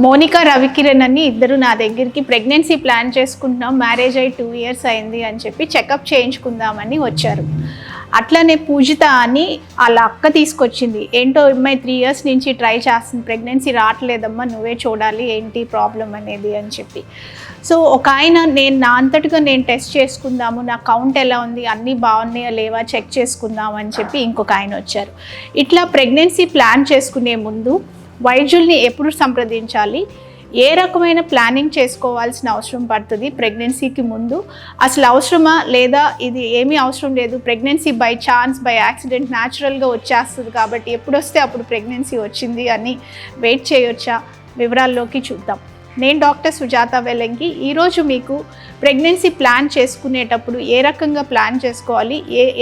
మోనికా రవికిరణ్ అని ఇద్దరు నా దగ్గరికి ప్రెగ్నెన్సీ ప్లాన్ చేసుకుంటున్నాం, మ్యారేజ్ అయ్యి 2 years అయింది అని చెప్పి చెకప్ చేయించుకుందామని వచ్చారు. అట్లనే పూజిత అని వాళ్ళ అక్క తీసుకొచ్చింది. ఏంటో అమ్మాయి 3 years నుంచి ట్రై చేస్తుంది, ప్రెగ్నెన్సీ రావట్లేదమ్మా, నువ్వే చూడాలి ఏంటి ప్రాబ్లం అనేది అని చెప్పి. సో ఒక ఆయన నా అంతటిగా నేను టెస్ట్ చేసుకుందాము, నా కౌంట్ ఎలా ఉంది, అన్నీ బాగున్నాయా లేవా చెక్ చేసుకుందాం అని చెప్పి ఇంకొక ఆయన వచ్చారు. ఇట్లా ప్రెగ్నెన్సీ ప్లాన్ చేసుకునే ముందు వైద్యుల్ని ఎప్పుడు సంప్రదించాలి, ఏ రకమైన ప్లానింగ్ చేసుకోవాల్సిన అవసరం పడుతుంది ప్రెగ్నెన్సీకి ముందు, అసలు అవసరమా లేదా ఇది ఏమీ అవసరం లేదు, pregnancy by chance by accident న్యాచురల్గా వచ్చేస్తుంది కాబట్టి ఎప్పుడు వస్తే అప్పుడు ప్రెగ్నెన్సీ వచ్చింది అని వెయిట్ చేయొచ్చా, వివరాల్లోకి చూద్దాం. నేను డాక్టర్ సుజాత వెలంగి. ఈరోజు మీకు ప్రెగ్నెన్సీ ప్లాన్ చేసుకునేటప్పుడు ఏ రకంగా ప్లాన్ చేసుకోవాలి,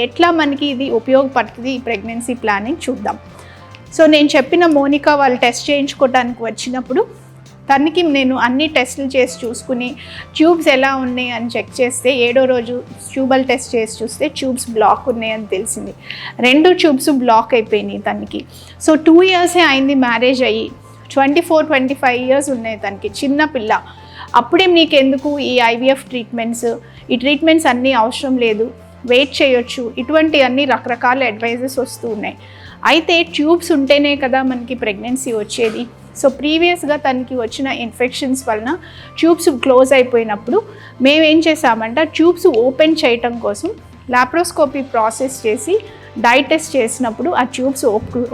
ఎట్లా మనకి ఇది ఉపయోగపడుతుంది ఈ ప్రెగ్నెన్సీ ప్లానింగ్ చూద్దాం. సో నేను చెప్పిన మోనికా వాళ్ళు టెస్ట్ చేయించుకోవడానికి వచ్చినప్పుడు తనకి నేను అన్ని టెస్టులు చేసి చూసుకుని ట్యూబ్స్ ఎలా ఉన్నాయి అని చెక్ చేస్తే 7వ రోజు ట్యూబల్ టెస్ట్ చేసి చూస్తే ట్యూబ్స్ బ్లాక్ ఉన్నాయని తెలిసింది. 2 ట్యూబ్స్ బ్లాక్ అయిపోయినాయి తనకి. సో 2 years అయింది మ్యారేజ్ అయ్యి, 24-25 years ఉన్నాయి తనకి, చిన్న పిల్ల. అప్పుడే నీకెందుకు ఈ IVF ట్రీట్మెంట్స్, ఈ ట్రీట్మెంట్స్ అన్నీ అవసరం లేదు, వెయిట్ చేయొచ్చు, ఇటువంటి అన్ని రకరకాల అడ్వైజెస్ వస్తూ ఉన్నాయి. అయితే ట్యూబ్స్ ఉంటేనే కదా మనకి ప్రెగ్నెన్సీ వచ్చేది. సో ప్రీవియస్గా తనకి వచ్చిన ఇన్ఫెక్షన్స్ వలన ట్యూబ్స్ క్లోజ్ అయిపోయినప్పుడు మేమేం చేసామంటే ట్యూబ్స్ ఓపెన్ చేయటం కోసం లాప్రోస్కోపీ ప్రాసెస్ చేసి డై టెస్ట్ చేసినప్పుడు ఆ ట్యూబ్స్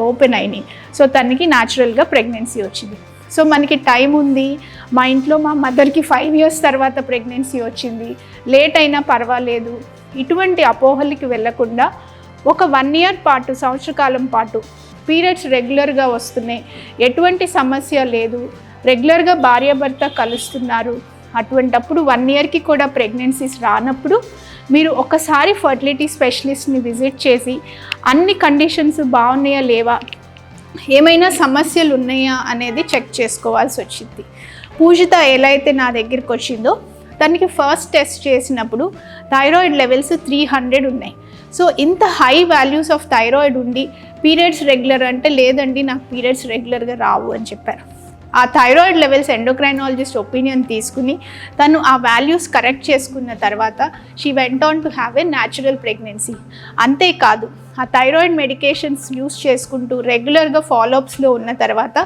ఓపెన్ అయినాయి. సో తనకి న్యాచురల్గా ప్రెగ్నెన్సీ వచ్చింది. సో మనకి టైం ఉంది, మా ఇంట్లో మా మదర్కి 5 years తర్వాత ప్రెగ్నెన్సీ వచ్చింది, లేట్ అయినా పర్వాలేదు, ఇటువంటి అపోహలకి వెళ్ళకుండా ఒక 1 year పాటు, సంవత్సరకాలం పాటు పీరియడ్స్ రెగ్యులర్గా వస్తున్నాయి, ఎటువంటి సమస్య లేదు, రెగ్యులర్గా భార్యాభర్త కలుస్తున్నారు, అటువంటప్పుడు 1 yearకి కూడా ప్రెగ్నెన్సీస్ రానప్పుడు మీరు ఒకసారి ఫర్టిలిటీ స్పెషలిస్ట్ని విజిట్ చేసి అన్ని కండిషన్స్ బాగున్నాయా లేవా, ఏమైనా సమస్యలు ఉన్నాయా అనేది చెక్ చేసుకోవాల్సి వచ్చింది. పూజిత ఎలా అయితే నా దగ్గరికి వచ్చిందో తనకి ఫస్ట్ టెస్ట్ చేసినప్పుడు థైరాయిడ్ లెవెల్స్ 300 ఉన్నాయి. సో ఇంత హై వాల్యూస్ ఆఫ్ థైరాయిడ్ ఉండి పీరియడ్స్ రెగ్యులర్ అంటే లేదండి నాకు పీరియడ్స్ రెగ్యులర్గా రావు అని చెప్పారు. ఆ థైరాయిడ్ లెవెల్స్ ఎండోక్రైనాలజిస్ట్ ఒపీనియన్ తీసుకుని తను ఆ వాల్యూస్ కరెక్ట్ చేసుకున్న తర్వాత she went on to have a natural pregnancy. అంతేకాదు ఆ థైరాయిడ్ మెడికేషన్స్ యూస్ చేసుకుంటూ రెగ్యులర్గా ఫాలోఅప్స్లో ఉన్న తర్వాత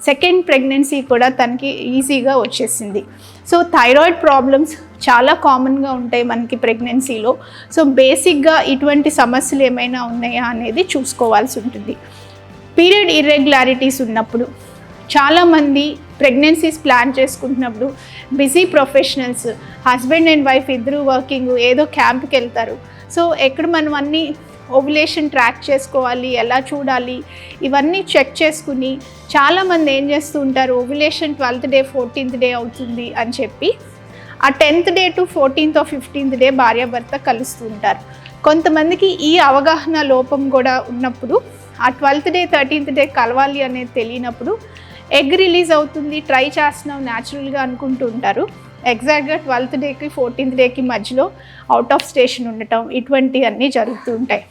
సెకండ్ ప్రెగ్నెన్సీ కూడా తనకి ఈజీగా వచ్చేసింది. సో థైరాయిడ్ ప్రాబ్లమ్స్ చాలా కామన్గా ఉంటాయి మనకి ప్రెగ్నెన్సీలో. సో బేసిక్గా ఇటువంటి సమస్యలు ఏమైనా ఉన్నాయా అనేది చూసుకోవాల్సి ఉంటుంది. పీరియడ్ ఇర్రెగ్యులారిటీస్ ఉన్నప్పుడు చాలామంది ప్రెగ్నెన్సీస్ ప్లాన్ చేసుకుంటున్నప్పుడు busy professionals, husband and wife ఇద్దరు వర్కింగ్, ఏదో క్యాంప్కి వెళ్తారు. సో ఎక్కడ మనం అన్నీ ఓవ్యులేషన్ ట్రాక్ చేసుకోవాలి, ఎలా చూడాలి, ఇవన్నీ చెక్ చేసుకుని చాలామంది ఏం చేస్తూ ఉంటారు, ovulation 12th day 14th day అవుతుంది అని చెప్పి ఆ 10th day to 14th or 15th day భార్యాభర్త కలుస్తూ ఉంటారు. కొంతమందికి ఈ అవగాహన లోపం కూడా ఉన్నప్పుడు ఆ 12th day 13th day కలవాలి అనేది తెలియనప్పుడు ఎగ్ రిలీజ్ అవుతుంది, ట్రై చేస్తున్నాం న్యాచురల్గా అనుకుంటూ ఉంటారు. ఎగ్జాక్ట్గా 12th dayకి 14th dayకి మధ్యలో అవుట్ ఆఫ్ స్టేషన్ ఉండటం, ఇటువంటివన్నీ జరుగుతూ ఉంటాయి.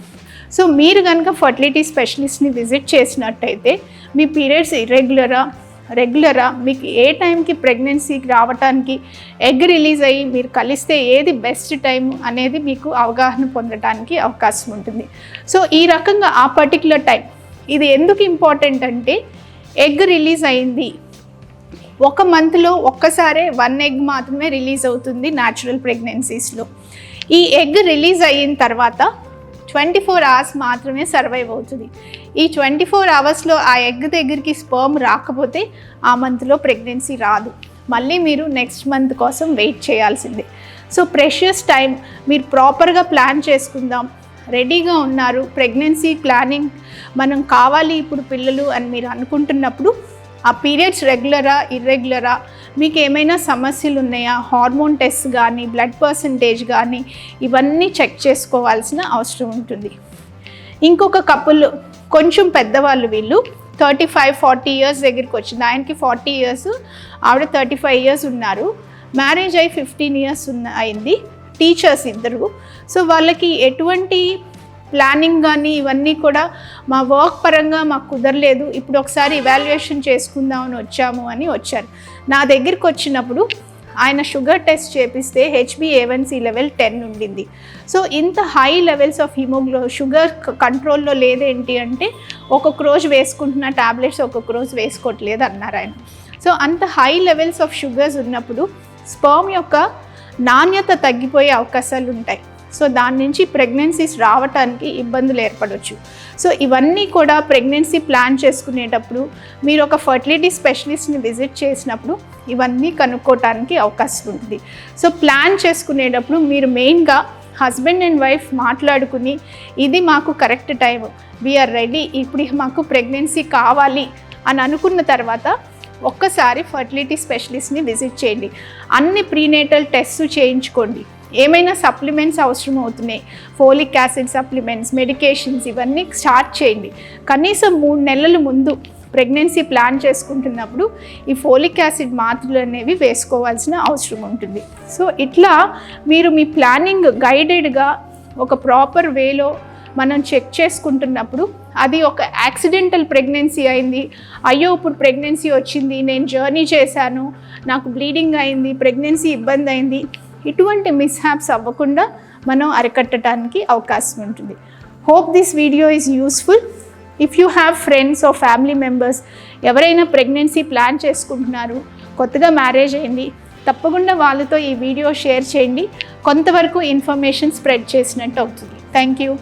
సో మీరు కనుక ఫర్టిలిటీ స్పెషలిస్ట్ని విజిట్ చేసినట్టయితే మీ పీరియడ్స్ రెగ్యులరా, మీకు ఏ టైంకి ప్రెగ్నెన్సీకి రావడానికి, ఎగ్ రిలీజ్ అయ్యి మీరు కలిస్తే ఏది బెస్ట్ టైం అనేది మీకు అవగాహన పొందడానికి అవకాశం ఉంటుంది. సో ఈ రకంగా ఆ పర్టికులర్ టైం ఇది ఎందుకు ఇంపార్టెంట్ అంటే ఎగ్ రిలీజ్ అయింది, 1 monthలో ఒక్కసారే 1 egg మాత్రమే రిలీజ్ అవుతుంది న్యాచురల్ ప్రెగ్నెన్సీస్లో. ఈ ఎగ్ రిలీజ్ అయిన తర్వాత 24 hours మాత్రమే సర్వైవ్ అవుతుంది. ఈ 24 hoursలో ఆ ఎగ్ దగ్గరికి స్పర్మ్ రాకపోతే ఆ మంత్లో ప్రెగ్నెన్సీ రాదు, మళ్ళీ మీరు నెక్స్ట్ మంత్ కోసం వెయిట్ చేయాల్సిందే. సో ప్రెషియస్ టైం, మీరు ప్రాపర్గా ప్లాన్ చేసుకుందాం, రెడీగా ఉన్నారు, ప్రెగ్నెన్సీ ప్లానింగ్ మనం కావాలి ఇప్పుడు పిల్లలు అని మీరు అనుకుంటున్నప్పుడు ఆ పీరియడ్స్ రెగ్యులరా ఇర్రెగ్యులరా, మీకు ఏమైనా సమస్యలు ఉన్నాయా, హార్మోన్ టెస్ట్ కానీ బ్లడ్ పర్సంటేజ్ కానీ ఇవన్నీ చెక్ చేసుకోవాల్సిన అవసరం ఉంటుంది. ఇంకొక కపుల్ కొంచెం పెద్దవాళ్ళు, వీళ్ళు 35-40 years దగ్గరికి వచ్చింది. ఆయనకి 40 years, ఆవిడ 35 years ఉన్నారు. మ్యారేజ్ అయ్యి 15 years అయింది. టీచర్స్ ఇద్దరు. సో వాళ్ళకి ఎటువంటి ప్లానింగ్ కానీ ఇవన్నీ కూడా మా వర్క్ పరంగా మాకు కుదరలేదు, ఇప్పుడు ఒకసారి ఇవాల్యుయేషన్ చేసుకుందామని వచ్చాము అని వచ్చారు. నా దగ్గరికి వచ్చినప్పుడు ఆయన షుగర్ టెస్ట్ చేపిస్తే HbA1c లెవెల్ 10 ఉండింది. సో ఇంత హై లెవెల్స్ ఆఫ్ షుగర్ కంట్రోల్లో లేదేంటి అంటే ఒక్కొక్క రోజు వేసుకుంటున్న టాబ్లెట్స్ ఒక్కొక్క రోజు వేసుకోవట్లేదు అన్నారు ఆయన. సో అంత హై లెవెల్స్ ఆఫ్ షుగర్స్ ఉన్నప్పుడు స్పర్మ్ యొక్క నాణ్యత తగ్గిపోయే అవకాశాలు ఉంటాయి. సో దాని నుంచి ప్రెగ్నెన్సీస్ రావటానికి ఇబ్బందులు ఏర్పడవచ్చు. సో ఇవన్నీ కూడా ప్రెగ్నెన్సీ ప్లాన్ చేసుకునేటప్పుడు మీరు ఒక ఫర్టిలిటీ స్పెషలిస్ట్ని విజిట్ చేసినప్పుడు ఇవన్నీ కనుక్కోవటానికి అవకాశం ఉంటుంది. సో ప్లాన్ చేసుకునేటప్పుడు మీరు మెయిన్గా హస్బెండ్ అండ్ వైఫ్ మాట్లాడుకుని ఇది మాకు కరెక్ట్ టైం, వీఆర్ రెడీ, ఇప్పుడు మాకు ప్రెగ్నెన్సీ కావాలి అని అనుకున్న తర్వాత ఒక్కసారి ఫర్టిలిటీ స్పెషలిస్ట్ని విజిట్ చేయండి. అన్ని ప్రీనేటల్ టెస్ట్ చేయించుకోండి. ఏమైనా సప్లిమెంట్స్ అవసరం అవుతున్నాయి, ఫోలిక్ యాసిడ్ సప్లిమెంట్స్, మెడికేషన్స్, ఇవన్నీ స్టార్ట్ చేయండి. కనీసం 3 నెలల ముందు ప్రెగ్నెన్సీ ప్లాన్ చేసుకుంటున్నప్పుడు ఈ ఫోలిక్ యాసిడ్ మాత్రలు అనేవి వేసుకోవాల్సిన అవసరం ఉంటుంది. సో ఇట్లా మీరు మీ ప్లానింగ్ గైడెడ్గా ఒక ప్రాపర్ వేలో మనం చెక్ చేసుకుంటున్నప్పుడు అది ఒక యాక్సిడెంటల్ ప్రెగ్నెన్సీ అయింది, అయ్యో ఇప్పుడు ప్రెగ్నెన్సీ వచ్చింది, నేను జర్నీ చేశాను, నాకు బ్లీడింగ్ అయింది, ప్రెగ్నెన్సీ ఇబ్బంది అయింది, ఇటువంటి మిస్హ్యాప్స్ అవ్వకుండా మనం అరికట్టడానికి అవకాశం ఉంటుంది. Hope this video is useful. If you have friends or family members ఎవరైనా ప్రెగ్నెన్సీ ప్లాన్ చేసుకుంటున్నారు, కొత్తగా మ్యారేజ్ అయింది, తప్పకుండా వాళ్ళతో ఈ వీడియో షేర్ చేయండి. కొంతవరకు ఇన్ఫర్మేషన్ స్ప్రెడ్ చేసినట్టు అవుతుంది. Thank you.